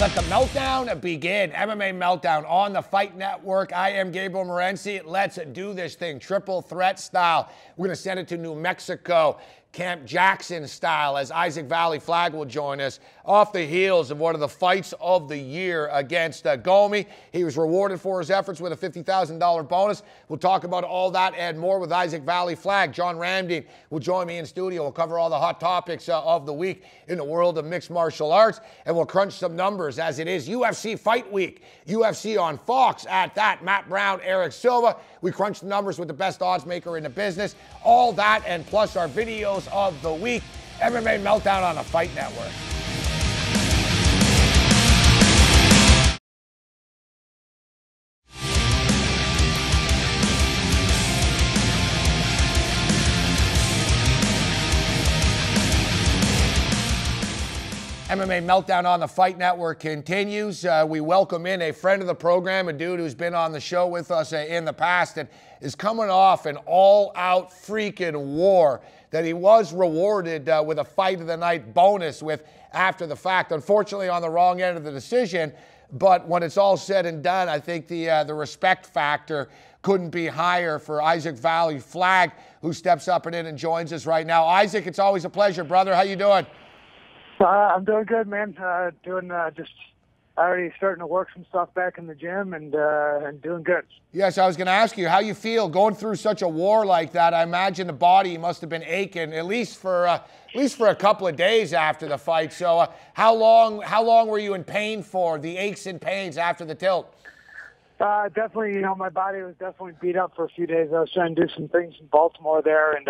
Let the meltdown begin. MMA Meltdown on the Fight Network. I am Gabriel Morency. Let's do this thing, triple threat style. We're going to send it to New Mexico, Camp Jackson style, as Vallie-Flagg will join us off the heels of one of the fights of the year against Gomi. He was rewarded for his efforts with a $50,000 bonus. We'll talk about all that and more with Vallie-Flagg. John Ramdeen will join me in studio. We'll cover all the hot topics of the week in the world of mixed martial arts, and we'll crunch some numbers as it is UFC Fight Week. UFC on Fox at that. Matt Brown, Erik Silva. We crunch the numbers with the best odds maker in the business. All that and plus our videos of the week. MMA Meltdown on the Fight Network. MMA Meltdown on the Fight Network continues. We welcome in a friend of the program, a dude who's been on the show with us in the past and is coming off an all-out freaking war that he was rewarded with a Fight of the Night bonus with after the fact. Unfortunately, on the wrong end of the decision, but when it's all said and done, I think the respect factor couldn't be higher for Vallie-Flagg, who steps up and joins us right now. Isaac, it's always a pleasure, brother. How you doing? I'm doing good, man. Just already starting to work some stuff back in the gym and doing good. Yes, I was going to ask you how you feel going through such a war like that. I imagine the body must have been aching at least for a couple of days after the fight. So, how long were you in pain for? The aches and pains after the tilt? Definitely, my body was definitely beat up for a few days. I was trying to do some things in Baltimore there, and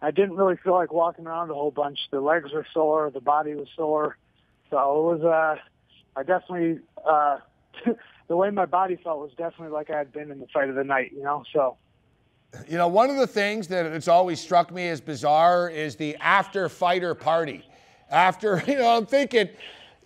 I didn't really feel like walking around a whole bunch. The legs were sore, the body was sore. So it was, I definitely, the way my body felt was definitely like I had been in the Fight of the Night, so. One of the things that it's always struck me as bizarre is the after-fighter party. I'm thinking,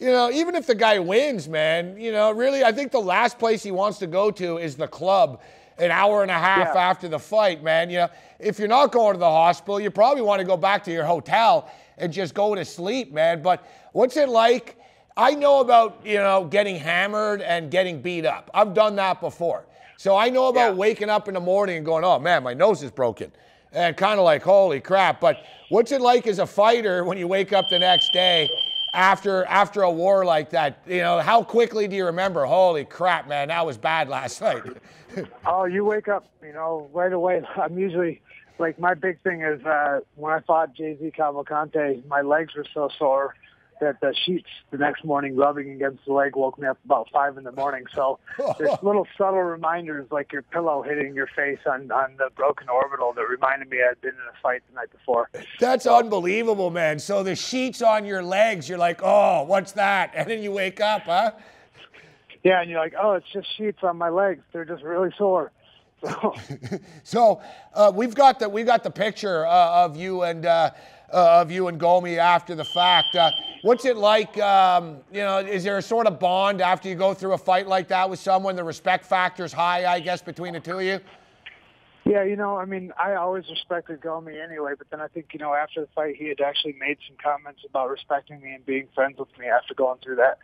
even if the guy wins, man, really, I think the last place he wants to go to is the club an hour and a half after the fight, man. If you're not going to the hospital, you probably want to go back to your hotel and just go to sleep, man. But what's it like? I know about, getting hammered and getting beat up. I've done that before. So I know about waking up in the morning and going, oh, man, my nose is broken. And kind of like, holy crap. But what's it like as a fighter when you wake up the next day after a war like that? How quickly do you remember, holy crap, man, that was bad last night? Oh, you wake up, right away. I'm usually, my big thing is when I fought Jay-Z Cavalcante, my legs were so sore that the sheets the next morning rubbing against the leg woke me up about 5 in the morning. So there's little subtle reminders like your pillow hitting your face on the broken orbital that reminded me I'd been in a fight the night before. That's unbelievable, man. So the sheets on your legs, you're like, oh, what's that? And then you wake up, huh? Yeah, and you're like, oh, it's just sheets on my legs. They're just really sore. So we've got the picture of you and Gomi after the fact. What's it like? Is there a sort of bond after you go through a fight like that with someone? The respect factor's high, I guess, between the two of you. Yeah, I always respected Gomi anyway, but then I think, after the fight, he had actually made some comments about respecting me and being friends with me after going through that.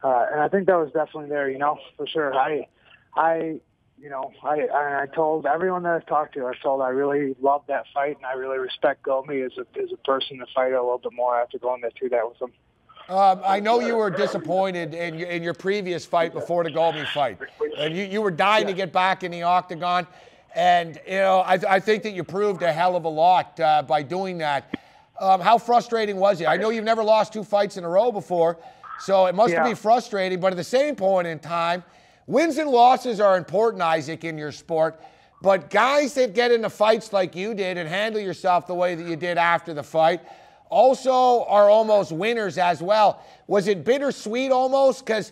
And I think that was definitely there, for sure. I told everyone that I've talked to, I really love that fight, and I really respect Gomi as a person to fight a little bit more after going through that with him. I know you were disappointed in your previous fight before the Gomi fight, and you were dying to get back in the octagon, and I think that you proved a hell of a lot by doing that. How frustrating was it? I know you've never lost 2 fights in a row before, so it must be frustrating, but at the same point in time, wins and losses are important, Isaac, in your sport, but guys that get into fights like you did and handle yourself the way that you did after the fight also are almost winners as well. Was it bittersweet almost? Because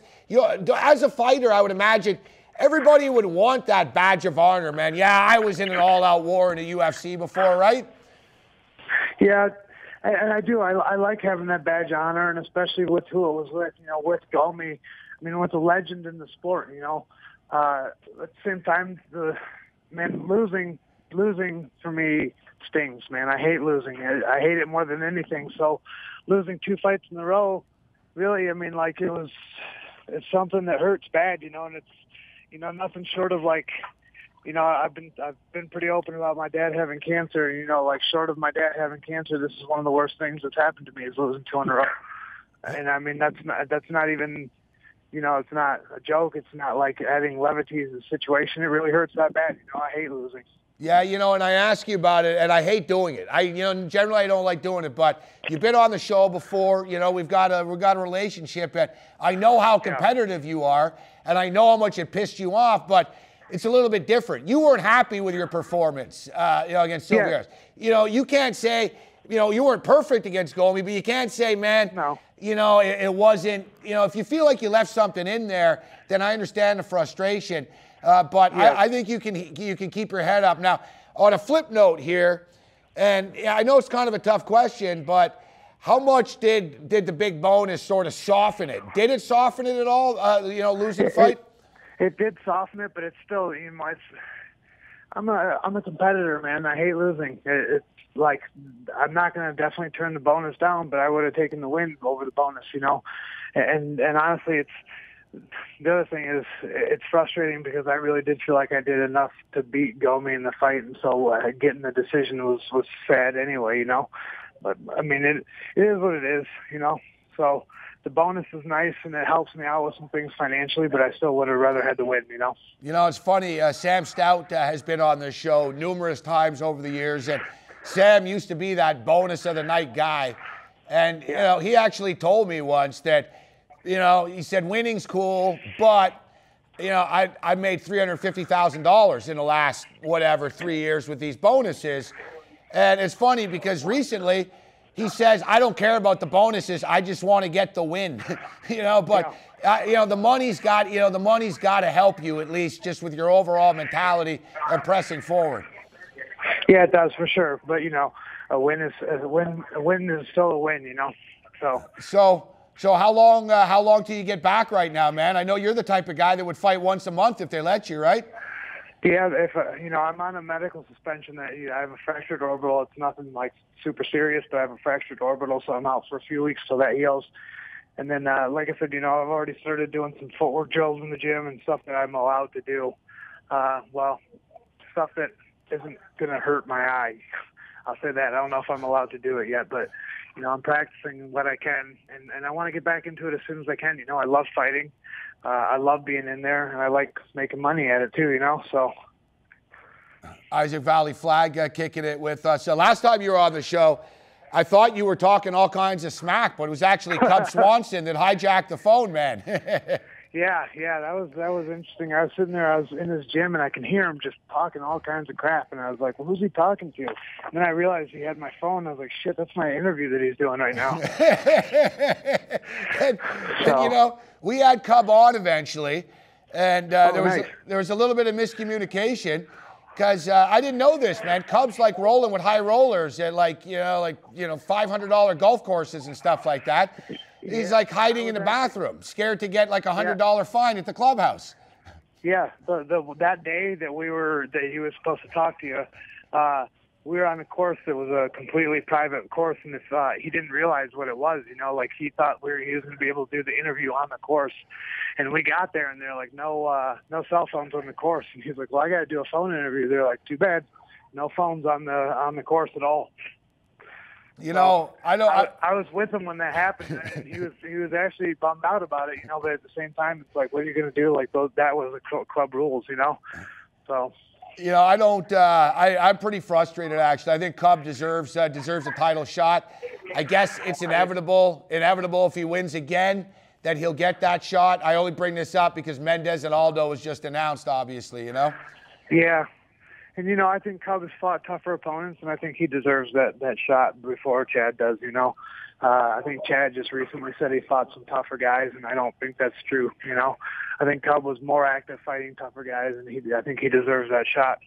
as a fighter, I would imagine everybody would want that badge of honor, man. Yeah, I was in an all-out war in the UFC before, right? Yeah, and I do. I like having that badge of honor, and especially with who it was with, with Gomi. With a legend in the sport, at the same time, losing for me stings, man. I hate losing. I hate it more than anything. So losing 2 fights in a row, really, it was it's something that hurts bad, you know, and it's, you know, nothing short of like, you know, I've been pretty open about my dad having cancer. You know, like short of my dad having cancer, this is one of the worst things that's happened to me is losing 2 in a row. And I mean, that's not even, you know, it's not a joke. It's not like adding levity to the situation. It really hurts that bad. You know, I hate losing. Yeah, you know, and I ask you about it, and I hate doing it. You know, generally I don't like doing it, but you've been on the show before. You know, we've got a relationship, and I know how competitive you are, and I know how much it pissed you off, but it's a little bit different. You weren't happy with your performance, you know, against Silva. You know, you can't say, you know, you weren't perfect against Gomi, but you can't say, man, you know, it wasn't, you know, if you feel like you left something in there, then I understand the frustration. But I think you can keep your head up. Now, on a flip note here, and I know it's kind of a tough question, but how much did the big bonus sort of soften it? Did it soften it at all, you know, losing the fight? It did soften it, but it's still, you know, I'm a competitor, man. I hate losing. It's like, I'm not going to definitely turn the bonus down, but I would have taken the win over the bonus, you know. And honestly, the other thing is, it's frustrating because I really did feel like I did enough to beat Gomi in the fight, and so getting the decision was sad anyway, you know. But I mean, it is what it is, you know. So the bonus is nice and it helps me out with some things financially, but I still would have rather had the win, you know. You know, it's funny. Sam Stout has been on this show numerous times over the years, and Sam used to be that bonus of the night guy, and you know, he actually told me once that, you know, he said winning's cool, but you know, I made $350,000 in the last, whatever, 3 years with these bonuses. And it's funny because recently he says, I don't care about the bonuses, I just want to get the win. You know, but you know, the money's got to help you at least just with your overall mentality and pressing forward. Yeah, it does for sure. But you know, a win is still a win, you know. So how long till you get back right now, man? I know you're the type of guy that would fight once a month if they let you, right? Yeah, if you know, I'm on a medical suspension that I have a fractured orbital. It's nothing like super serious, but I have a fractured orbital, so I'm out for a few weeks till that heals. And then, like I said, you know, I've already started doing some footwork drills in the gym and stuff that I'm allowed to do. Well, stuff that isn't going to hurt my eye. I'll say that. I don't know if I'm allowed to do it yet, but you know, I'm practicing what I can, and I want to get back into it as soon as I can. You know, I love fighting. I love being in there, and I like making money at it too, you know, so. Isaac Vallie-Flagg kicking it with us. Last time you were on the show, I thought you were talking all kinds of smack, but it was actually Cub Swanson that hijacked the phone, man. Yeah, that was interesting. I was sitting there, I was in his gym, and I can hear him just talking all kinds of crap, and I was like, well, who's he talking to? And then I realized he had my phone. I was like, shit, that's my interview that he's doing right now. and, you know, we had Cub on eventually, and there was a little bit of miscommunication because I didn't know this, man. Cub's like rolling with high rollers at like $500 golf courses and stuff like that. He's like hiding in the bathroom, scared to get like a $100 fine at the clubhouse. Yeah, that day that he was supposed to talk to you, we were on a course that was a completely private course, and he didn't realize what it was. You know, like he thought he was going to be able to do the interview on the course, and we got there, and they're like, no cell phones on the course, and he's like, well, I got to do a phone interview. They're like, too bad, no phones on the course at all. You know, I was with him when that happened, and he was actually bummed out about it, you know. But at the same time, it's like, what are you going to do? Like that was the club rules, you know. So, you know, I don't. I'm pretty frustrated actually. I think Cub deserves a title shot. I guess it's inevitable if he wins again that he'll get that shot. I only bring this up because Mendez and Aldo was just announced, obviously, you know. Yeah. And, you know, I think Cub has fought tougher opponents, and I think he deserves that shot before Chad does, you know. I think Chad just recently said he fought some tougher guys, and I don't think that's true, you know. I think Cub was more active fighting tougher guys, and I think he deserves that shot.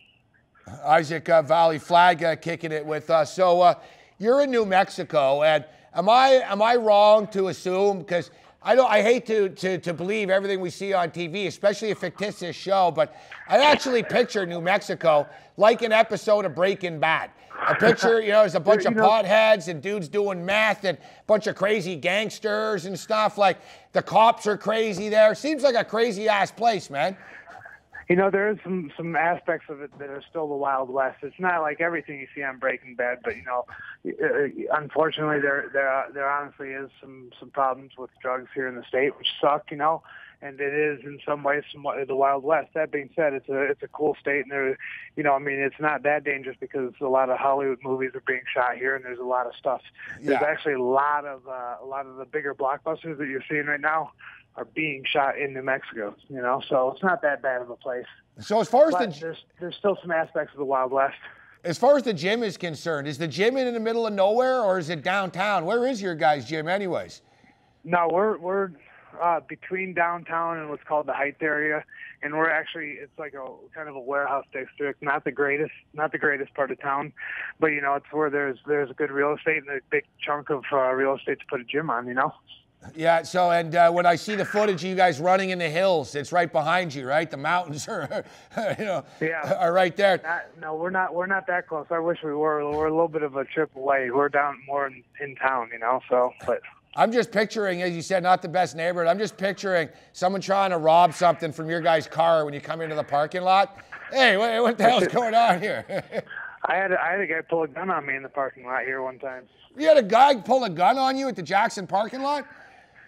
Isaac Vallie-Flagg kicking it with us. So you're in New Mexico, and am I wrong to assume, because I hate to believe everything we see on TV, especially a fictitious show, but I actually picture New Mexico like an episode of Breaking Bad. I picture, there's a bunch of potheads and dudes doing meth and a bunch of crazy gangsters and stuff. Like, the cops are crazy there. Seems like a crazy-ass place, man. There is some aspects of it that are still the Wild West. It's not like everything you see on Breaking Bad, but, unfortunately, there honestly is some problems with drugs here in the state, which suck, and it is in some ways somewhat the Wild West. That being said, it's a cool state, and there, it's not that dangerous because a lot of Hollywood movies are being shot here, and there's a lot of stuff. Yeah. There's actually a lot of the bigger blockbusters that you're seeing right now are being shot in New Mexico. So it's not that bad of a place. So as far as there's still some aspects of the Wild West. As far as the gym is concerned, is the gym in the middle of nowhere or is it downtown? Where is your guys' gym, anyways? No, we're between downtown and what's called the Heights area, and we're actually, it's like a kind of a warehouse district, not the greatest part of town, but it's where there's good real estate and a big chunk of real estate to put a gym on. Yeah. So, and when I see the footage of you guys running in the hills, it's right behind you, right? The mountains are, are right there. No, we're not that close. I wish we were. We're a little bit of a trip away. We're down more in town, So, but. I'm just picturing, as you said, not the best neighborhood. I'm just picturing someone trying to rob something from your guy's car when you come into the parking lot. Hey, what the hell's going on here? I had a guy pull a gun on me in the parking lot here one time. You had a guy pull a gun on you at the Jackson parking lot?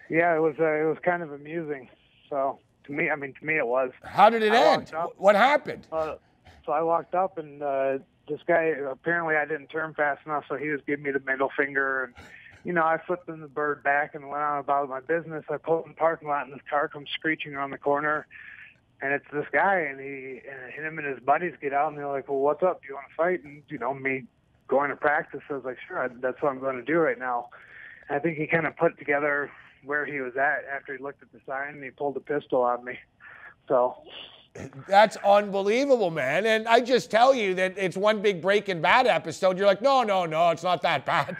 Yeah, it was kind of amusing. So to me it was. How did it end? What happened? So I walked up and this guy, apparently I didn't turn fast enough, so he was giving me the middle finger, and I flipped him the bird back and went on about my business. I pulled in the parking lot, and this car comes screeching around the corner, and it's this guy, and him and his buddies get out, and they're like, well, what's up? Do you want to fight? And, me going to practice, I was like, sure, that's what I'm going to do right now. And I think he kind of put together where he was at after he looked at the sign, and he pulled a pistol on me. So... That's unbelievable, man. And I just tell you that it's one big Breaking Bad episode. You're like, no, it's not that bad.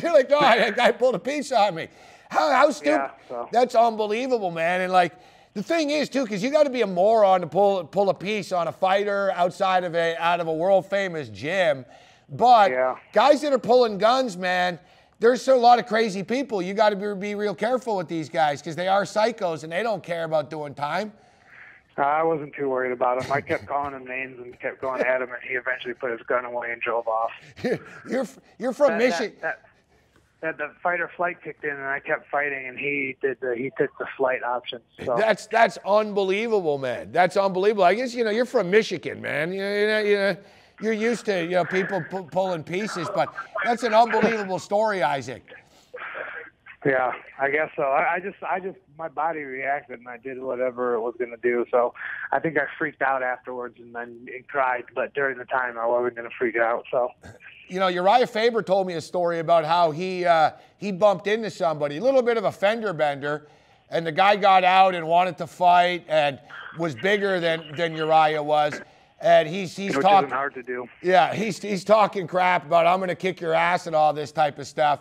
You're like, no, that guy pulled a piece on me. How stupid. Yeah, so. That's unbelievable, man. And like, the thing is, too, because you got to be a moron to pull a piece on a fighter out of a world-famous gym. But guys that are pulling guns, man, there's a lot of crazy people. You got to be real careful with these guys because they are psychos and they don't care about doing time. I wasn't too worried about him. I kept calling him names and kept going at him, and he eventually put his gun away and drove off. You're from Michigan. That the fight or flight kicked in, and I kept fighting, and he took the flight option. So. That's unbelievable, man. That's unbelievable. I guess you're from Michigan, man. You're used to people pulling pieces, but that's an unbelievable story, Isaac. Yeah, I guess so. I just, my body reacted, and I did whatever it was going to do. So I think I freaked out afterwards and cried. But during the time, I wasn't going to freak out. So, Uriah Faber told me a story about how he bumped into somebody, a little bit of a fender bender, and the guy got out and wanted to fight and was bigger than Uriah was. And he's which talking. Isn't hard to do. Yeah, he's talking crap about I'm going to kick your ass and all this type of stuff.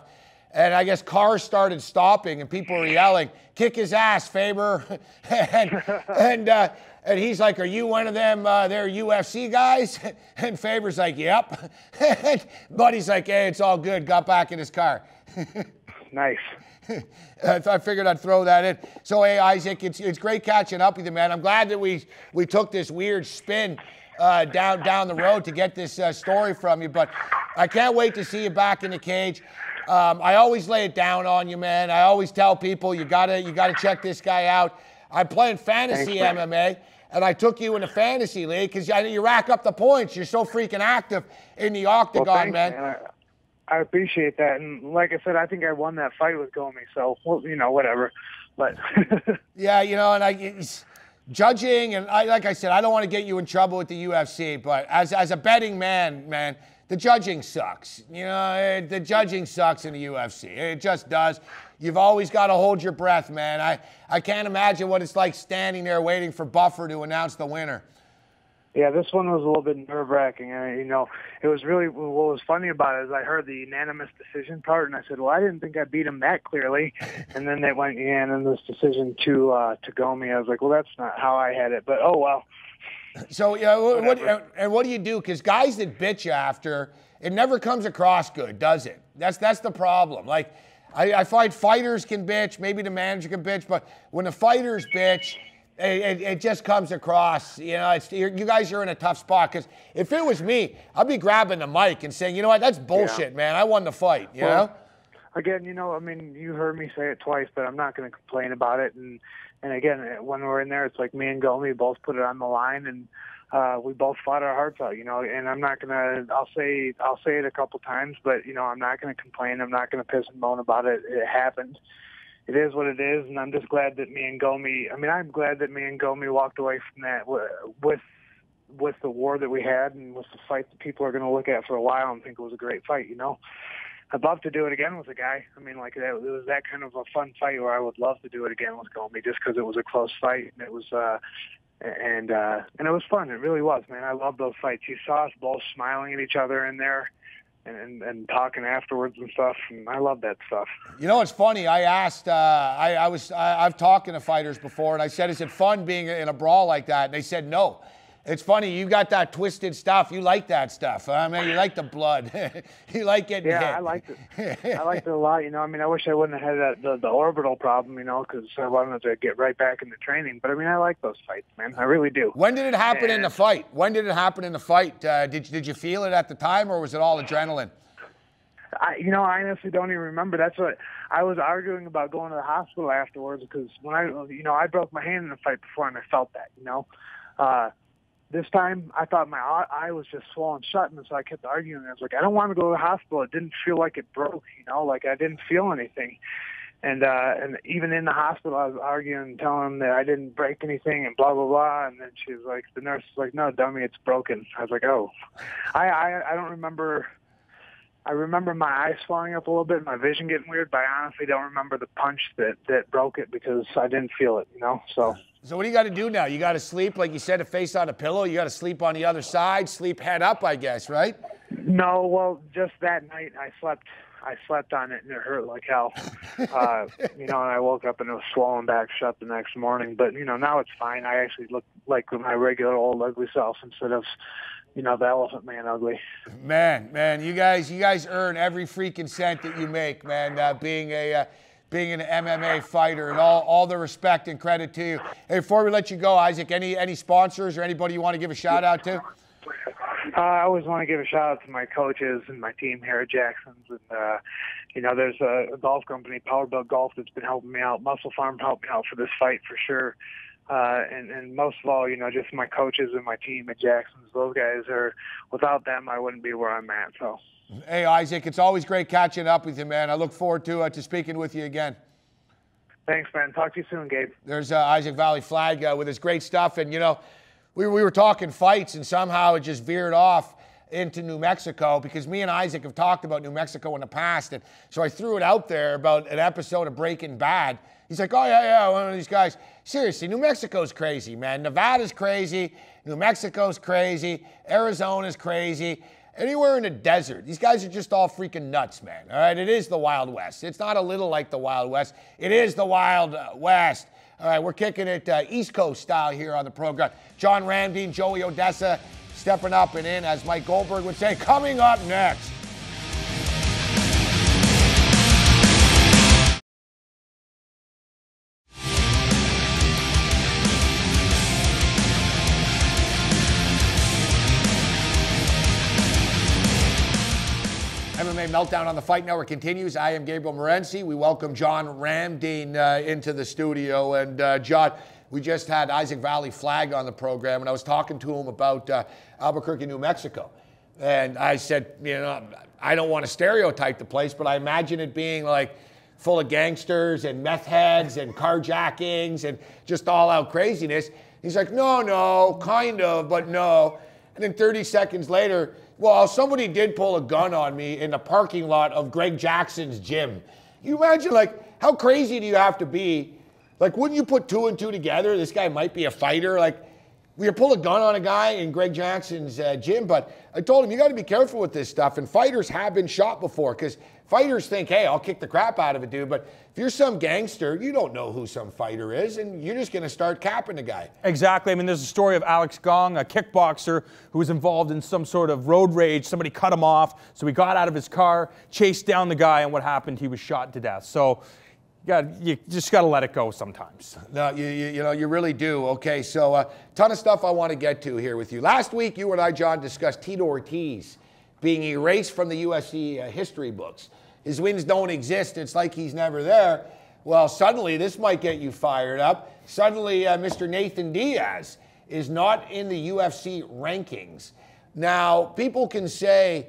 And I guess cars started stopping and people were yelling, kick his ass, Faber. and he's like, are you one of them, they're UFC guys? And Faber's like, yep. And Buddy's like, hey, it's all good. Got back in his car. Nice. I figured I'd throw that in. So, hey, Isaac, it's great catching up with you, man. I'm glad that we took this weird spin down the road to get this story from you. But I can't wait to see you back in the cage. I always lay it down on you, man. I always tell people you gotta check this guy out. I'm playing fantasy MMA, and I took you in a fantasy league because you rack up the points. You're so freaking active in the octagon, man. I appreciate that, and like I said, I think I won that fight with Gomi. So whatever. But yeah, and judging, and like I said, I don't want to get you in trouble with the UFC, but as a betting man. The judging sucks. The judging sucks in the UFC. It just does. You've always got to hold your breath, man. I can't imagine what it's like standing there waiting for Buffer to announce the winner. Yeah, this one was a little bit nerve-wracking. It was really, what was funny about it is I heard the unanimous decision part, and I said, well, I didn't think I beat him that clearly. And then they went unanimous decision to Gomi. I was like, well, that's not how I had it, but oh well. So, yeah, what do you do? Because guys that bitch you after, it never comes across good, does it? That's the problem. Like, I find fighters can bitch, maybe the manager can bitch, but when the fighters bitch, it just comes across, you guys are in a tough spot. Because if it was me, I'd be grabbing the mic and saying, you know what, that's bullshit, man. I won the fight, you know? Again, you heard me say it twice, but I'm not going to complain about it. And again, when we're in there, it's like me and Gomi both put it on the line, and we both fought our hearts out, and I'm not going to, I'll say it a couple times, but, I'm not going to complain. I'm not going to piss and moan about it. It happened. It is what it is, and I'm just glad that I'm glad that me and Gomi walked away from that with the war that we had and with the fight that people are going to look at for a while and think it was a great fight, I'd love to do it again with a guy. It was that kind of a fun fight where I would love to do it again with Gomi just because it was a close fight, and it was and it was fun. It really was, man. I love those fights. You saw us both smiling at each other in there. And talking afterwards and stuff, and I love that stuff. It's funny. I asked, I've talked to fighters before, and I said, is it fun being in a brawl like that? And they said no. It's funny. You got that twisted stuff. You like that stuff. I mean, you like the blood. You like getting hit. Yeah, I liked it. I liked it a lot. I wish I wouldn't have had the orbital problem, because I wanted to get right back into training. But I like those fights, man. I really do. When did it happen in the fight? Did you feel it at the time, or was it all adrenaline? I honestly don't even remember. That's what I was arguing about, going to the hospital afterwards, because when I broke my hand in a fight before, and I felt that, This time, I thought my eye was just swollen shut, and so I kept arguing. I was like, I don't want to go to the hospital. It didn't feel like it broke, like I didn't feel anything. And even in the hospital, I was arguing, telling them that I didn't break anything and blah, blah, blah. And then the nurse was like, no, dummy, it's broken. I was like, oh. I don't remember. I remember my eyes swelling up a little bit, my vision getting weird, but I honestly don't remember the punch that broke it because I didn't feel it, So what do you got to do now? You got to sleep, like you said, to face on a pillow. You got to sleep on the other side, sleep head up, I guess, right? No, well, just that night I slept on it and it hurt like hell. And I woke up and it was swollen back shut the next morning. But, now it's fine. I actually look like my regular old ugly self instead of, the elephant man ugly. Man, you guys earn every freaking cent that you make, man, being an MMA fighter, and all the respect and credit to you. Hey, before we let you go, Isaac, any sponsors or anybody you want to give a shout out to? I always want to give a shout out to my coaches and my team here at Jackson's, and there's a golf company, Powerbuilt Golf, that's been helping me out. Muscle Farm helped me out for this fight for sure. And most of all, just my coaches and my team at Jackson's. Those guys without them, I wouldn't be where I'm at. So. Hey, Isaac, it's always great catching up with you, man. I look forward to speaking with you again. Thanks, man. Talk to you soon, Gabe. There's Isaac Vallie-Flagg with his great stuff. And, we were talking fights, and somehow it just veered off into New Mexico because me and Isaac have talked about New Mexico in the past. And so I threw it out there about an episode of Breaking Bad. He's like, oh, yeah, one of these guys. Seriously, New Mexico's crazy, man. Nevada's crazy. New Mexico's crazy. Arizona's crazy. Anywhere in the desert. These guys are just all freaking nuts, man. All right, it is the Wild West. It's not a little like the Wild West. It is the Wild West. All right, we're kicking it East Coast style here on the program. John Ramdeen, Joey Odessa stepping up and in, as Mike Goldberg would say, coming up next. MMA Meltdown on the Fight Network continues. I am Gabriel Morency. We welcome John Ramdeen into the studio. And John, we just had Isaac Vallie-Flagg on the program, and I was talking to him about Albuquerque, New Mexico. And I said, I don't want to stereotype the place, but I imagine it being like full of gangsters and meth heads and carjackings and just all out craziness. He's like, no, kind of, but no. And then 30 seconds later, well, somebody did pull a gun on me in the parking lot of Greg Jackson's gym. You imagine, how crazy do you have to be? Wouldn't you put two and two together? This guy might be a fighter. we pull a gun on a guy in Greg Jackson's gym, but I told him, you got to be careful with this stuff. And fighters have been shot before because fighters think, hey, I'll kick the crap out of a dude. But if you're some gangster, you don't know who some fighter is, and you're just going to start capping the guy. Exactly. I mean, there's a story of Alex Gong, a kickboxer who was involved in some sort of road rage. Somebody cut him off, so he got out of his car, chased down the guy, and what happened? He was shot to death. So you just got to let it go sometimes. No, you know, you really do. Okay, so ton of stuff I want to get to here with you. Last week, you and I, John, discussed Tito Ortiz being erased from the UFC history books. His wins don't exist. It's like he's never there. Well, suddenly, this might get you fired up. Suddenly, Mr. Nathan Diaz is not in the UFC rankings. Now, people can say,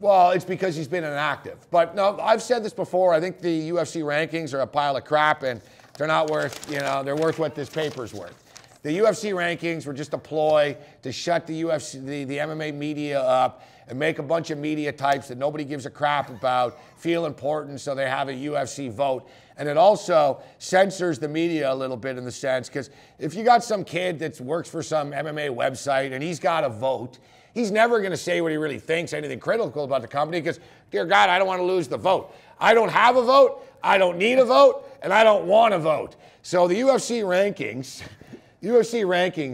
well, it's because he's been inactive. But no, I've said this before. I think the UFC rankings are a pile of crap, and they're not worth, you know, they're worth what this paper's worth. The UFC rankings were just a ploy to shut the UFC, the MMA media up and make a bunch of media types that nobody gives a crap about feel important, so they have a UFC vote. And it also censors the media a little bit in the sense, because if you got some kid that works for some MMA website and he's got a vote, he's never going to say what he really thinks, anything critical about the company, because, dear God, I don't want to lose the vote. I don't have a vote, I don't need a vote, and I don't want a vote. So the UFC rankings,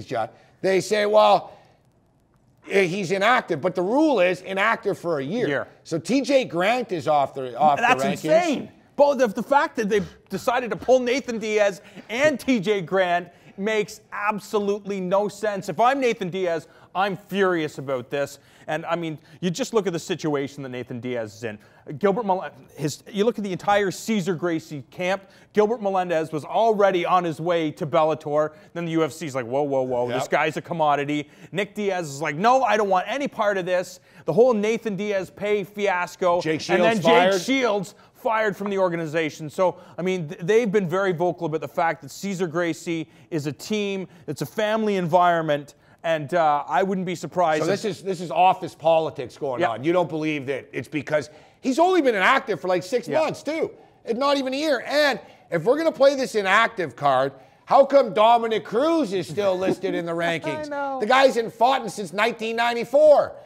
John, they say, well, he's inactive, but the rule is inactive for a year. So TJ Grant is off the rankings. That's insane. But the fact that they've decided to pull Nathan Diaz and TJ Grant makes absolutely no sense. If I'm Nathan Diaz, I'm furious about this. And I mean, you just look at the situation that Nathan Diaz is in. You look at the entire Cesar Gracie camp. Gilbert Melendez was already on his way to Bellator. Then the UFC's like, whoa, whoa, whoa, This guy's a commodity. Nick Diaz is like, no, I don't want any part of this. The whole Nathan Diaz pay fiasco. Jake Shields and then fired. Jake Shields fired from the organization. So, I mean, they've been very vocal about the fact that Cesar Gracie is a team, it's a family environment, and I wouldn't be surprised. So this is office politics going on. You don't believe that it's because he's only been inactive for like 6 months too, and not even a year. And if we're going to play this inactive card, how come Dominic Cruz is still listed in the rankings? I know. The guy's ain't fought since 1994.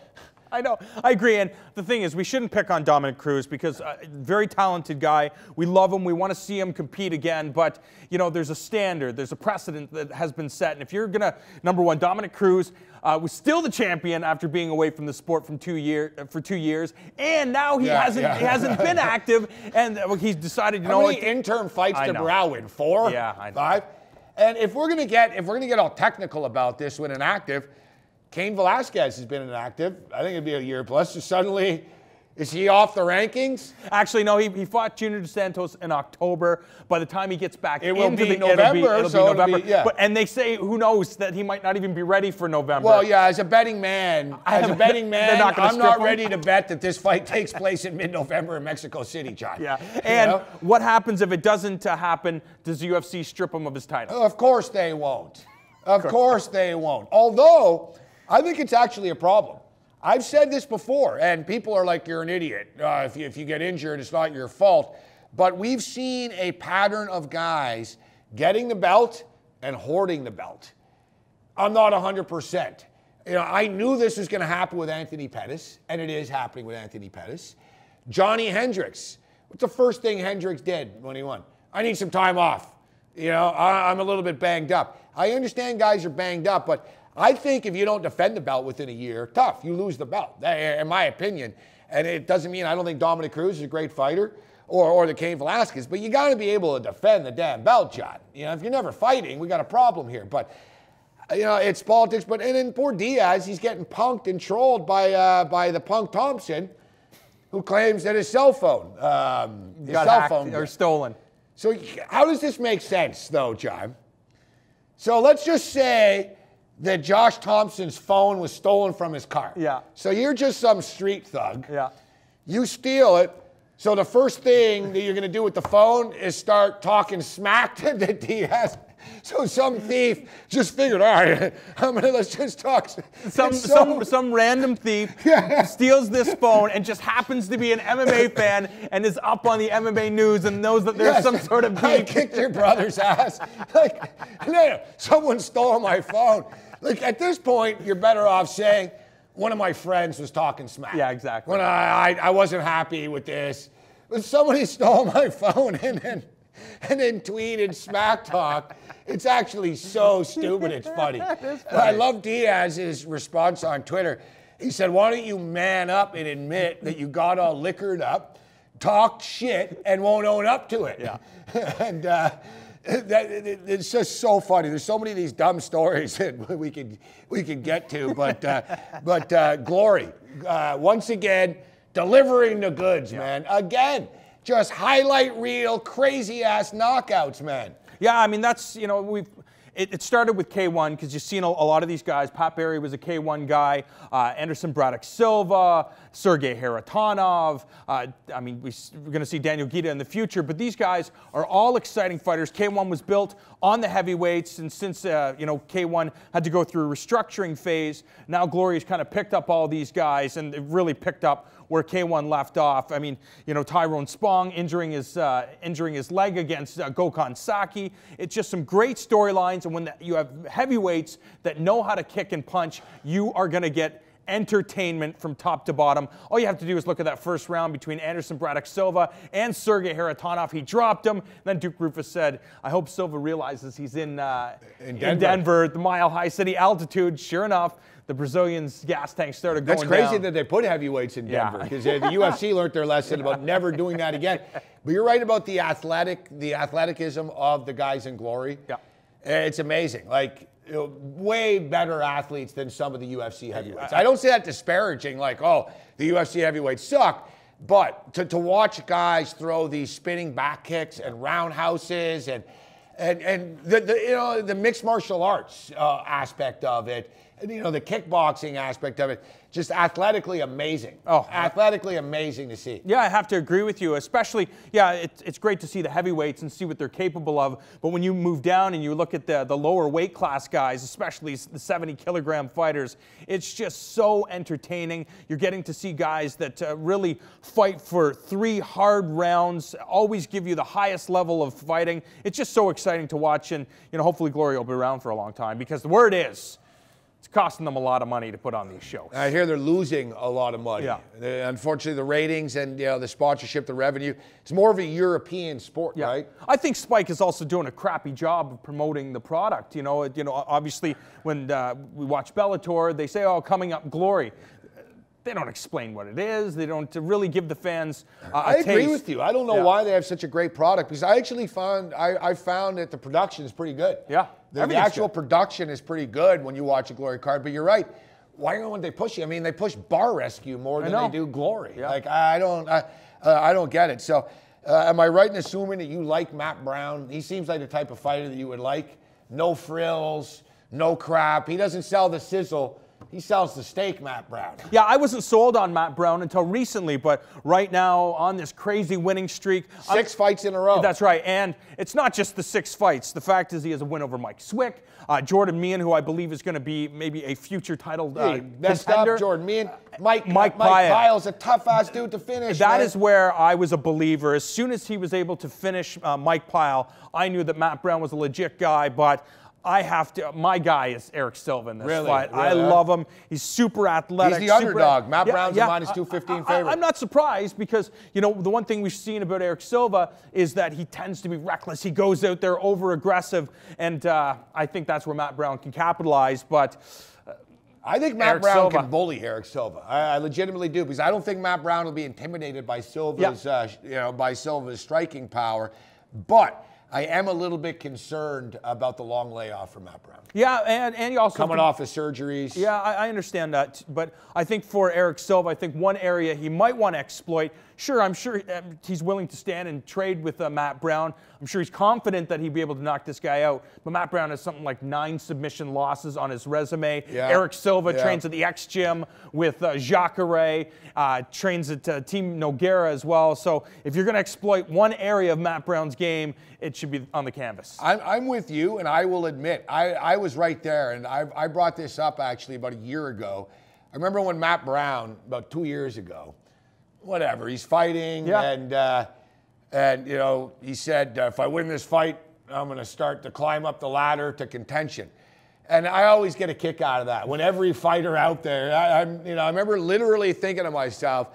I know. I agree. And the thing is, we shouldn't pick on Dominic Cruz because very talented guy. We love him. We want to see him compete again. But, you know, there's a standard. There's a precedent that has been set. And if you're going to, number one, Dominic Cruz was still the champion after being away from the sport for 2 years. And now he hasn't been active. And he's decided, you know what? How many interim fights did Brow win? 4? Yeah, I know. 5? And if we're going to get all technical about this when inactive, Cain Velasquez has been inactive. I think it'd be a year plus. So suddenly, is he off the rankings? Actually, no. He fought Junior Dos Santos in October. By the time he gets back It'll be November. And they say, who knows, that he might not even be ready for November. Well, yeah. As a betting man, I'm not ready to bet that this fight takes place in mid-November in Mexico City, John. Yeah. And what happens if it doesn't happen? Does the UFC strip him of his title? Of course they won't. Of course they won't. Although, I think it's actually a problem. I've said this before, and people are like, you're an idiot. If you get injured, it's not your fault. But we've seen a pattern of guys getting the belt and hoarding the belt. I'm not 100%. You know, I knew this was going to happen with Anthony Pettis, and it is happening with Anthony Pettis. Johnny Hendrix. What's the first thing Hendrix did when he won? I need some time off. You know, I'm a little bit banged up. I understand guys are banged up, but I think if you don't defend the belt within a year, tough. You lose the belt, in my opinion. And it doesn't mean I don't think Dominic Cruz is a great fighter or the Cain Velasquez, but you got to be able to defend the damn belt, John. You know, if you're never fighting, we got a problem here. But, you know, it's politics. But and then poor Diaz, he's getting punked and trolled by the punk Thompson, who claims that his cell phone got hacked or stolen. So how does this make sense, though, John? So let's just say that Josh Thompson's phone was stolen from his car. Yeah. So you're just some street thug. Yeah. You steal it. So the first thing that you're going to do with the phone is start talking smack to Diaz. So some thief just figured, all right, let's just talk. Some random thief steals this phone and just happens to be an MMA fan and is up on the MMA news and knows that there's some sort of beef. I kicked your brother's ass. Like, no, someone stole my phone. Like, at this point, you're better off saying, one of my friends was talking smack. Yeah, exactly. When I wasn't happy with this. But somebody stole my phone and then tweeted smack talk. It's actually so stupid, it's funny. I love Diaz's response on Twitter. He said, why don't you man up and admit that you got all liquored up, talked shit, and won't own up to it? Yeah. And it's just so funny. There's so many of these dumb stories that we could get to, but Glory, once again, delivering the goods, man. Again, just highlight reel, crazy-ass knockouts, man. Yeah, I mean, that's, you know, it started with K1 because you've seen a lot of these guys. Pat Barry was a K1 guy. Anderson Braddock Silva, Sergey Haratonov. I mean, we're going to see Daniel Guida in the future, but these guys are all exciting fighters. K1 was built on the heavyweights, and since you know, K1 had to go through a restructuring phase, now Glory's kind of picked up all these guys, and they've really picked up where K1 left off. I mean, you know, Tyrone Spong injuring his leg against Gokhan Saki. It's just some great storylines, and when you have heavyweights that know how to kick and punch, you are going to get entertainment from top to bottom. All you have to do is look at that first round between Anderson Braddock Silva and Sergey Haratonov. He dropped him. Then Duke Rufus said, I hope Silva realizes he's in Denver, the Mile High City altitude. Sure enough, the Brazilians' gas tank started going down. That's crazy that they put heavyweights in Denver, because the UFC learned their lesson about never doing that again. But you're right about the athleticism of the guys in Glory. Yeah. It's amazing. Like, you know, way better athletes than some of the UFC heavyweights. I don't say that disparaging, like, oh, the UFC heavyweights suck. But to watch guys throw these spinning back kicks and roundhouses and the mixed martial arts aspect of it, and, you know, the kickboxing aspect of it, just athletically amazing. Oh, athletically amazing to see. Yeah, I have to agree with you. Especially, yeah, it's great to see the heavyweights and see what they're capable of. But when you move down and you look at the lower weight class guys, especially the 70-kilogram fighters, it's just so entertaining. You're getting to see guys that really fight for 3 hard rounds, always give you the highest level of fighting. It's just so exciting to watch, and, you know, hopefully Glory will be around for a long time, because the word is, it's costing them a lot of money to put on these shows. I hear they're losing a lot of money. Yeah. Unfortunately, the ratings and, you know, the sponsorship, the revenue, it's more of a European sport, yeah. right? I think Spike is also doing a crappy job of promoting the product. You know, obviously when we watch Bellator, they say, oh, coming up Glory. They don't explain what it is. They don't really give the fans a taste. I agree with you. I don't know why they have such a great product, because I actually found that the production is pretty good. Yeah. The actual production is pretty good when you watch a Glory card, but you're right. Why don't they push you? I mean, they push Bar Rescue more than they do Glory. Yeah. Like, I don't get it. So, am I right in assuming that you like Matt Brown? He seems like the type of fighter that you would like. No frills, no crap. He doesn't sell the sizzle. He sells the steak, Matt Brown. Yeah, I wasn't sold on Matt Brown until recently, but right now on this crazy winning streak. 6 fights in a row. That's right, and it's not just the 6 fights. The fact is he has a win over Mike Swick, Jordan Meehan, who I believe is going to be maybe a future title messed contender. Up, Jordan Meehan. Mike Pyle's a tough-ass dude to finish. That is where I was a believer. As soon as he was able to finish Mike Pyle, I knew that Matt Brown was a legit guy, but I have to. My guy is Erik Silva in this fight. Really? I love him. He's super athletic. He's the underdog. Matt Brown's a minus 215 favorite. I'm not surprised, because, you know, the one thing we've seen about Erik Silva is that he tends to be reckless. He goes out there over aggressive, and I think that's where Matt Brown can capitalize. But I think Matt Brown can bully Erik Silva. I legitimately do, because I don't think Matt Brown will be intimidated by Silva's by Silva's striking power, but I am a little bit concerned about the long layoff for Matt Brown. Yeah, and he also coming off his surgeries. Yeah, I understand that, but I think for Erik Silva, I think one area he might want to exploit. Sure, I'm sure he's willing to stand and trade with Matt Brown. I'm sure he's confident that he'd be able to knock this guy out. But Matt Brown has something like 9 submission losses on his resume. Yeah. Erik Silva trains at the X Gym with Jacare, trains at Team Nogueira as well. So if you're going to exploit one area of Matt Brown's game, it should be on the canvas. I'm with you, and I will admit, I was right there, and I brought this up actually about a year ago. I remember when Matt Brown, about 2 years ago, whatever, he's fighting, and you know, he said, if I win this fight, I'm going to start to climb up the ladder to contention. And I always get a kick out of that. When every fighter out there, I remember literally thinking to myself,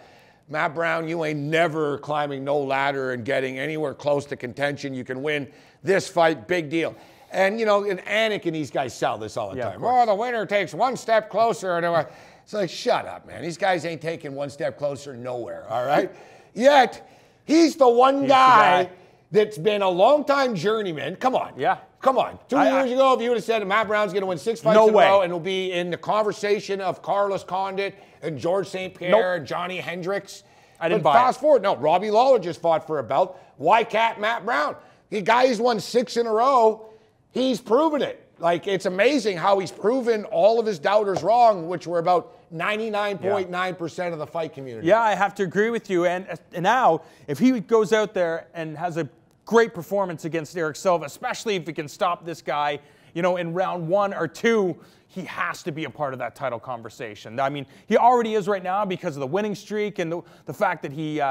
Matt Brown, you ain't never climbing no ladder and getting anywhere close to contention. You can win this fight, big deal. And, and Anik and these guys sell this all the time. Oh, the winner takes one step closer. And it's like, shut up, man. These guys ain't taking one step closer nowhere, all right? Yet, he's the one guy that's been a long-time journeyman. Come on. Yeah. Come on. 2 years ago, if you would have said that Matt Brown's going to win 6 fights in a row and will be in the conversation of Carlos Condit and George St. Pierre and Johnny Hendrix. I didn't buy it. Fast forward. No, Robbie Lawler just fought for a belt. Why can't Matt Brown? The guy who's won 6 in a row, he's proven it. Like, it's amazing how he's proven all of his doubters wrong, which were about 99.9% of the fight community. Yeah, I have to agree with you. And now, if he goes out there and has a great performance against Erik Silva, especially if he can stop this guy, in round 1 or 2, he has to be a part of that title conversation. I mean, he already is right now because of the winning streak and the fact that he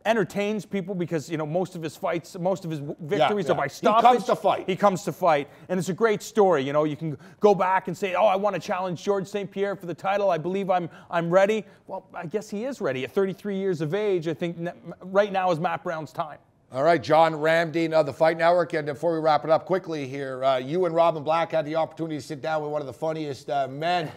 entertains people because, most of his fights, most of his victories are by stoppage. He comes to fight. He comes to fight. And it's a great story. You can go back and say, oh, I want to challenge George St. Pierre for the title. I believe I'm ready. Well, I guess he is ready. At 33 years of age, I think right now is Matt Brown's time. All right, John Ramdine of the Fight Network. And before we wrap it up quickly here, you and Robin Black had the opportunity to sit down with one of the funniest men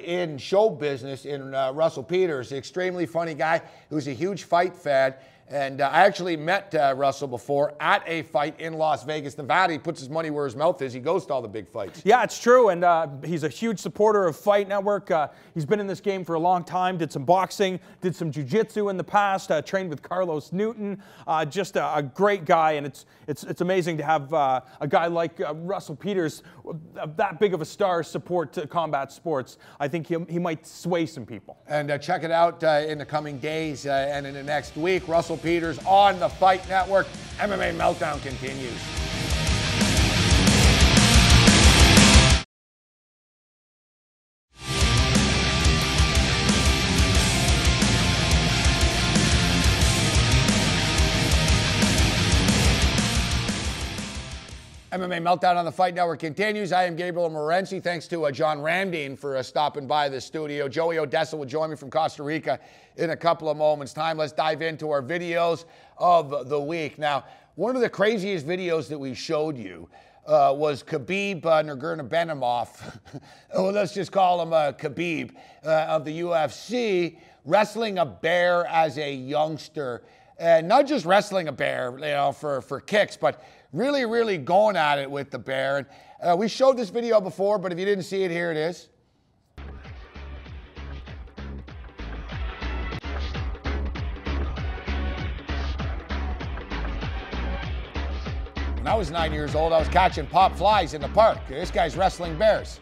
in show business in Russell Peters. Extremely funny guy who's a huge fight fan. And I actually met Russell before at a fight in Las Vegas, Nevada. He puts his money where his mouth is. He goes to all the big fights. Yeah, it's true. And he's a huge supporter of Fight Network. He's been in this game for a long time, did some boxing, did some jiu-jitsu in the past, trained with Carlos Newton. Just a great guy. And it's amazing to have a guy like Russell Peters, that big of a star, support combat sports. I think he might sway some people. And check it out in the coming days and in the next week. Russell Peters on the Fight Network. MMA Meltdown continues. MMA Meltdown on the Fight Network continues. I am Gabriel Morency. Thanks to John Ramdine for stopping by the studio. Joey Odessa will join me from Costa Rica in a couple of moments' time. Let's dive into our videos of the week. Now, one of the craziest videos that we showed you was Khabib Nurmagomedov, well, let's just call him Khabib, of the UFC, wrestling a bear as a youngster. And not just wrestling a bear, for kicks, but really, really going at it with the bear. And we showed this video before, but if you didn't see it, here it is. When I was 9 years old, I was catching pop flies in the park. This guy's wrestling bears.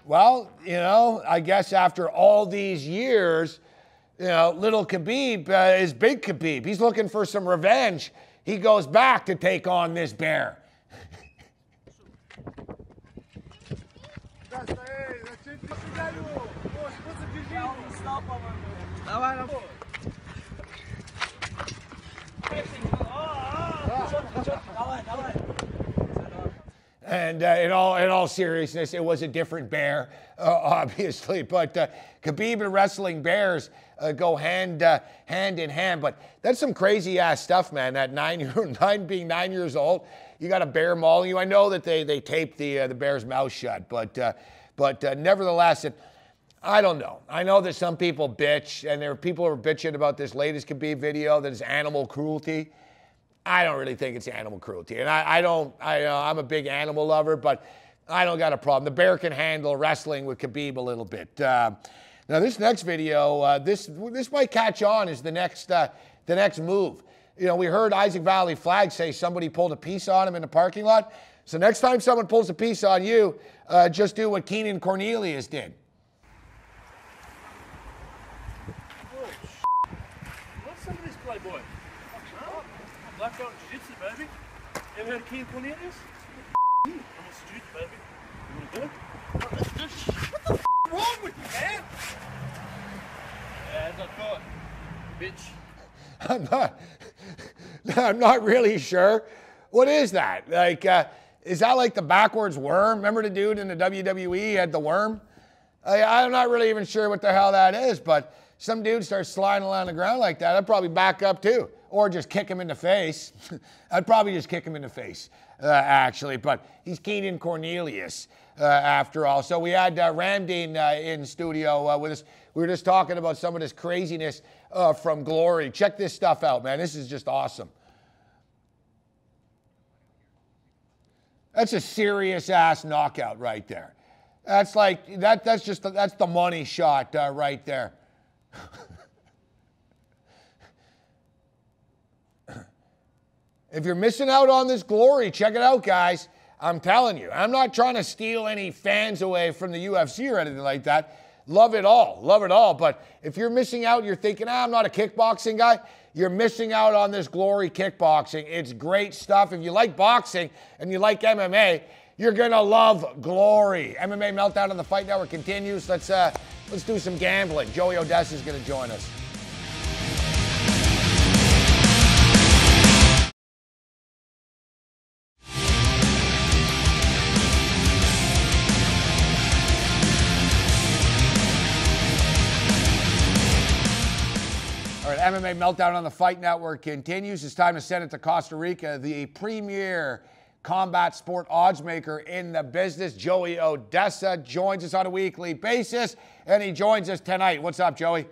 Well, I guess after all these years, little Khabib is big Khabib. He's looking for some revenge. He goes back to take on this bear. And in all seriousness, it was a different bear, obviously. But Khabib and wrestling bears go hand in hand. But that's some crazy ass stuff, man. That being 9 years old, you got a bear mauling you. I know that they taped the bear's mouth shut, but nevertheless, I don't know. I know that some people bitch, and there are people who are bitching about this latest Khabib video that is animal cruelty. I don't really think it's animal cruelty. And I'm a big animal lover, but I don't got a problem. The bear can handle wrestling with Khabib a little bit. Now, this next video, this might catch on as the next move. We heard Isaac Vallie-Flagg say somebody pulled a piece on him in the parking lot. So next time someone pulls a piece on you, just do what Keenan Cornelius did. What's somebody's playboy? Huh? Left out. Ever heard of Cain Velasquez? I'm on the street, baby. You wanna do it? What the f wrong with you, man? Yeah, that's not good. Bitch. I'm not really sure. What is that? Like, is that like the backwards worm? Remember the dude in the WWE had the worm? I'm not really even sure what the hell that is, but some dude starts sliding along the ground like that, I'd probably back up too. Or just kick him in the face. I'd probably just kick him in the face, actually. But he's Keenan Cornelius, after all. So we had Ramdeen in studio with us. We were just talking about some of this craziness from Glory. Check this stuff out, man. This is just awesome. That's a serious ass knockout right there. That's like that's the money shot right there. If you're missing out on this Glory, check it out, guys. I'm telling you, I'm not trying to steal any fans away from the UFC or anything like that. Love it all, love it all. But if you're missing out, you're thinking, I'm not a kickboxing guy, you're missing out on this Glory kickboxing. It's great stuff. If you like boxing and you like MMA, you're gonna love Glory. MMA Meltdown on the Fight Network continues. Let's do some gambling. Joey Odessa is gonna join us. All right, MMA Meltdown on the Fight Network continues. It's time to send it to Costa Rica, the premier combat sport odds maker in the business. Joey Odessa joins us on a weekly basis, and he joins us tonight. What's up, Joey?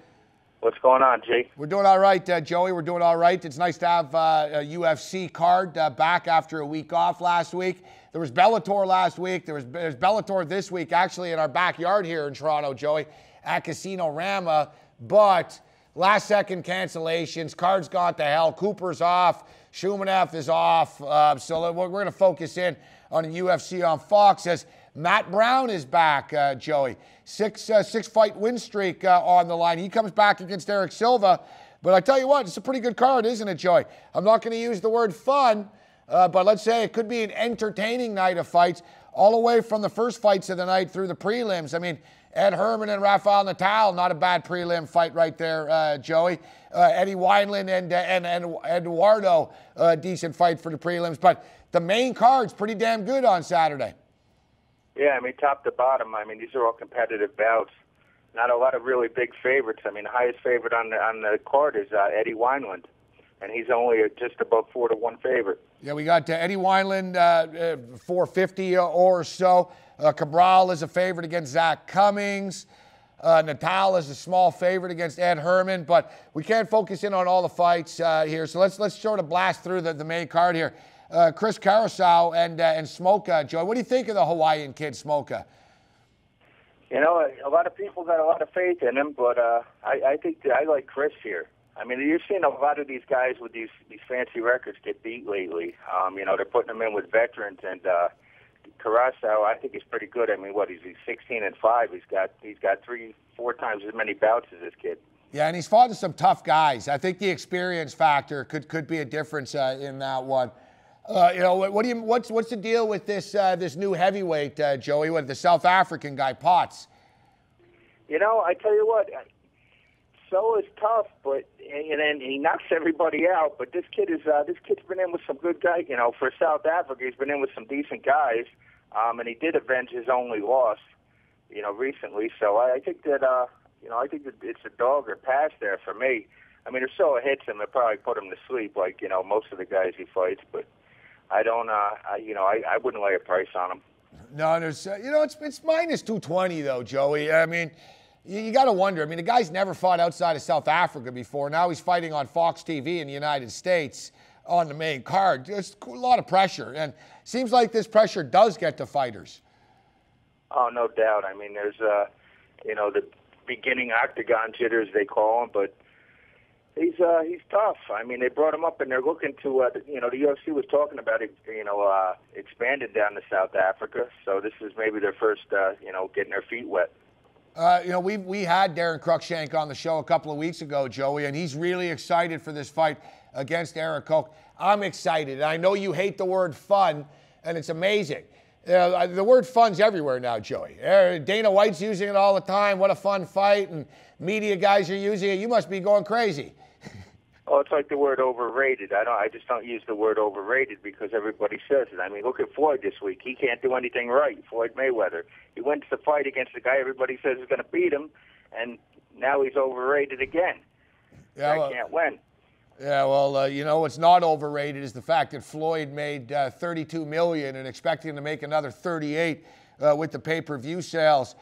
What's going on, G? We're doing all right, Joey. We're doing all right. It's nice to have a UFC card back after a week off last week. There was Bellator last week. There's Bellator this week, actually, in our backyard here in Toronto, Joey, at Casino Rama. But last-second cancellations. Cards gone to hell. Cooper's off. Shumanev is off. So we're going to focus in on the UFC on Fox as Matt Brown is back, Joey. Six-fight win streak on the line. He comes back against Erik Silva. But I tell you what, it's a pretty good card, isn't it, Joey? I'm not going to use the word fun, but let's say it could be an entertaining night of fights all the way from the first fights of the night through the prelims. I mean, Ed Herman and Rafael Natal, not a bad prelim fight right there, Joey. Eddie Wineland and Eduardo, decent fight for the prelims. But the main card's pretty damn good on Saturday. Yeah, I mean, top to bottom, I mean, these are all competitive bouts. Not a lot of really big favorites. I mean, the highest favorite on the card is Eddie Wineland, and he's only just above 4-1 favorite. Yeah, we got Eddie Wineland, 450 or so. Cabral is a favorite against Zach Cummings. Natal is a small favorite against Ed Herman, but we can't focus in on all the fights here. So let's sort of blast through the main card here. Chris Carousel and Smoka. Joy, what do you think of the Hawaiian kid, Smoka? You know, a lot of people got a lot of faith in him, but I think I like Chris here. I mean, you're seeing a lot of these guys with these fancy records get beat lately. You know, they're putting them in with veterans, and Carousel, I think, is pretty good. I mean, what he's 16-5. He's got 3-4 times as many bouts as this kid. Yeah, and he's fought some tough guys. I think the experience factor could be a difference in that one. You know, what's the deal with this new heavyweight, Joey? What, the South African guy, Potts? You know, I tell you what, So is tough, but and then he knocks everybody out. But this kid's been in with some good guys. You know, for South Africa, he's been in with some decent guys, and he did avenge his only loss, you know, recently. So I think that I think that it's a dog or pass there for me. I mean, if Silva hits him, it probably put him to sleep, like most of the guys he fights. But I don't, I wouldn't lay a price on him. No, there's, it's minus 220 though, Joey. I mean, you got to wonder. I mean, the guy's never fought outside of South Africa before. Now he's fighting on Fox TV in the United States on the main card. There's a lot of pressure, and seems like this pressure does get to fighters. Oh, no doubt. I mean, there's, the beginning octagon jitters, they call him, but he's tough. I mean, they brought him up, and they're looking to, the UFC was talking about it, expanding down to South Africa. So this is maybe their first, getting their feet wet. We had Darren Cruikshank on the show a couple of weeks ago, Joey, and he's really excited for this fight against Erik Koch. I'm excited. I know you hate the word fun, and it's amazing. The word fun's everywhere now, Joey. Dana White's using it all the time. What a fun fight, and media guys are using it. You must be going crazy. Oh, it's like the word overrated. I just don't use the word overrated because everybody says it. I mean, look at Floyd this week. He can't do anything right. Floyd Mayweather. He went to the fight against the guy everybody says is going to beat him, and now he's overrated again. I can't win. Yeah, well, what's not overrated is the fact that Floyd made $32 million and expecting to make another 38 with the pay-per-view sales.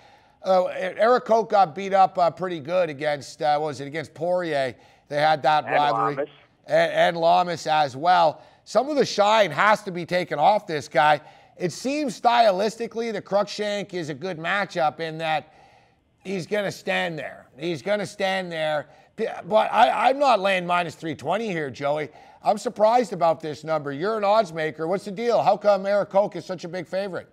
Erik Koch got beat up pretty good against against Poirier. They had that rivalry. And Lamas as well. Some of the shine has to be taken off this guy. It seems stylistically that Cruikshank is a good matchup in that he's going to stand there. He's going to stand there. But I'm not laying minus 320 here, Joey. I'm surprised about this number. You're an odds maker. What's the deal? How come Erik Koch is such a big favorite?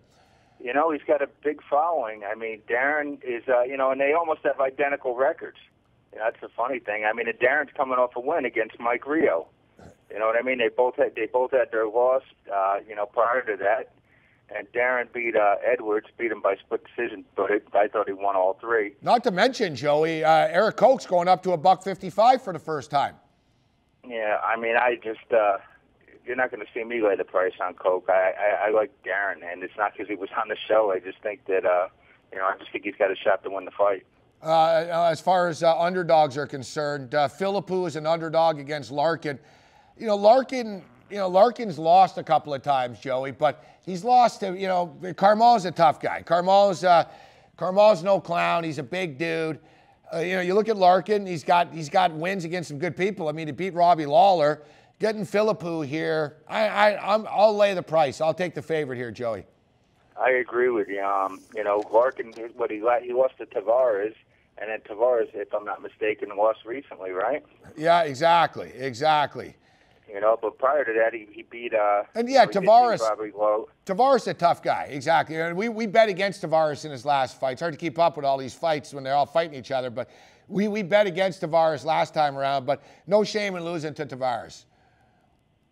He's got a big following. I mean, Darren is, and they almost have identical records. That's the funny thing. I mean, Darren's coming off a win against Mike Rio. You know what I mean? They both had their loss, prior to that. And Darren beat Edwards, beat him by split decision, but I thought he won all three. Not to mention, Joey, Erik Koch's going up to $155 for the first time. Yeah, I mean, you're not going to see me lay the price on Koch. I like Darren, and it's not because he was on the show. I just think that, I just think he's got a shot to win the fight. As far as underdogs are concerned, Philippou is an underdog against Larkin. Larkin's lost a couple of times, Joey, but he's lost to, Carmel's a tough guy. Carmel's no clown. He's a big dude. You look at Larkin, he's got wins against some good people. I mean, he beat Robbie Lawler. Getting Philippou here, I'll lay the price. I'll take the favorite here, Joey. I agree with you. Larkin, he lost to Tavares, and then Tavares, if I'm not mistaken, lost recently, right? Yeah, exactly. But prior to that, he beat. Tavares. Tavares a tough guy, exactly. And we bet against Tavares in his last fight. It's hard to keep up with all these fights when they're all fighting each other, but we bet against Tavares last time around. But no shame in losing to Tavares.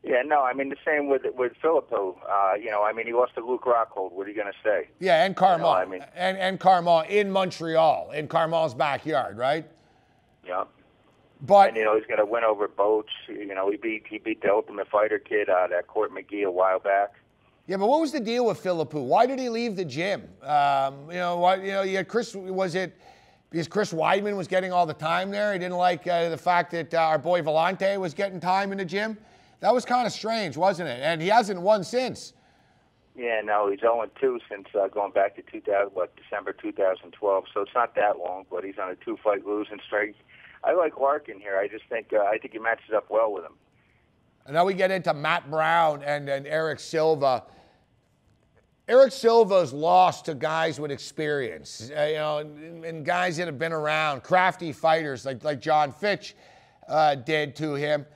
Yeah, no, I mean the same with Philippou. He lost to Luke Rockhold. What are you going to say? Yeah, and Carmel. And Carmel in Montreal, in Carmel's backyard, right? Yeah. But he's going to win over Boach. He beat the Ultimate Fighter kid, that Court McGee, a while back. Yeah, but what was the deal with Philippou? Why did he leave the gym? You had Chris. Was it because Chris Weidman was getting all the time there? He didn't like the fact that our boy Vellante was getting time in the gym. That was kind of strange, wasn't it? And he hasn't won since. Yeah, no, he's 0-2 since going back to December 2012. So it's not that long, but he's on a 2-fight losing streak. I like Larkin here. I just think he matches up well with him. And now we get into Matt Brown and Erik Silva. Erik Silva's lost to guys with experience, and guys that have been around, crafty fighters like John Fitch did to him.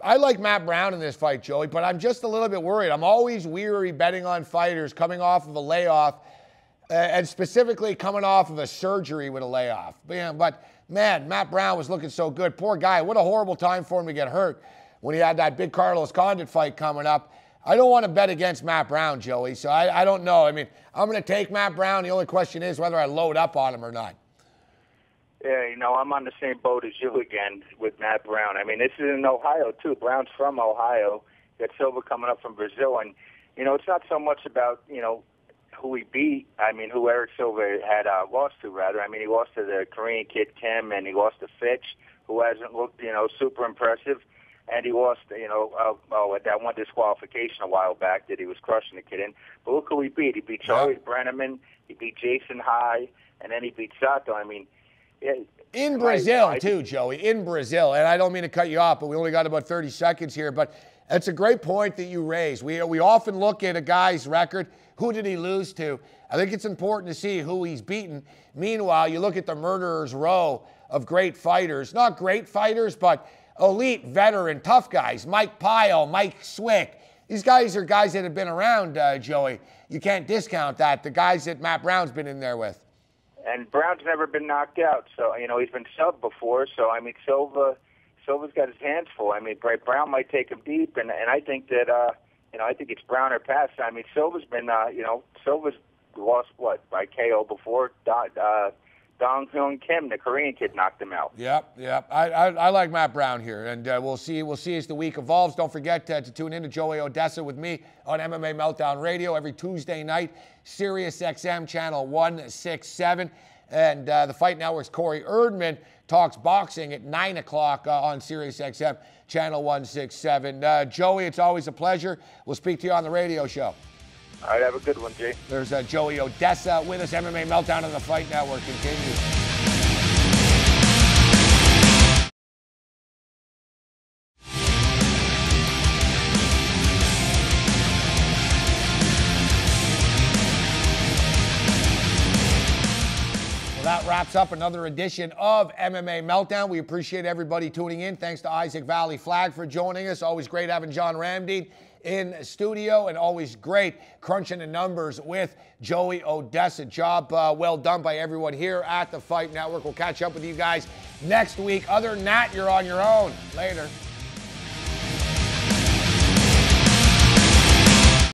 I like Matt Brown in this fight, Joey, but I'm just a little bit worried. I'm always weary betting on fighters coming off of a layoff, and specifically coming off of a surgery with a layoff. But man, Matt Brown was looking so good. Poor guy. What a horrible time for him to get hurt when he had that big Carlos Condit fight coming up. I don't want to bet against Matt Brown, Joey, so I don't know. I mean, I'm going to take Matt Brown. The only question is whether I load up on him or not. Yeah, I'm on the same boat as you again with Matt Brown. I mean, this is in Ohio, too. Brown's from Ohio. Got Silva coming up from Brazil. And, it's not so much about, who he beat. I mean, who Erik Silva had lost to, rather. I mean, he lost to the Korean kid, Kim, and he lost to Fitch, who hasn't looked, super impressive. And he lost, at that one disqualification a while back that he was crushing the kid in. But look who he beat. He beat Charlie Brenneman. He beat Jason High. And then he beat Sato. I mean, in Brazil, too, Joey, in Brazil. And I don't mean to cut you off, but we only got about 30 seconds here. But it's a great point that you raise. We often look at a guy's record. Who did he lose to? I think it's important to see who he's beaten. Meanwhile, you look at the murderer's row of great fighters. Not great fighters, but elite, veteran, tough guys. Mike Pyle, Mike Swick. These guys are guys that have been around, Joey. You can't discount that. The guys that Matt Brown's been in there with. And Brown's never been knocked out, so he's been subbed before. So I mean, Silva's got his hands full. I mean, Brown might take him deep, and I think that I think it's Brown or pass. I mean, Silva's been Silva's lost by KO before. Dong Hyun Kim, the Korean kid, knocked him out. Yep. I like Matt Brown here, and we'll see as the week evolves. Don't forget to tune in to Joey Odessa with me on MMA Meltdown Radio every Tuesday night, Sirius XM channel 167, and the Fight Network's Corey Erdman talks boxing at 9 o'clock on Sirius XM channel 167. Joey, it's always a pleasure. We'll speak to you on the radio show. All right, have a good one, Jay. There's Joey Odessa with us, MMA Meltdown on the Fight Network. Continues. Well, that wraps up another edition of MMA Meltdown. We appreciate everybody tuning in. Thanks to Isaac Vallie-Flagg for joining us. Always great having John Ramdeen in studio, and always great crunching the numbers with Joey Odessa. Job well done by everyone here at the Fight Network. We'll catch up with you guys next week. Other than that, you're on your own. Later.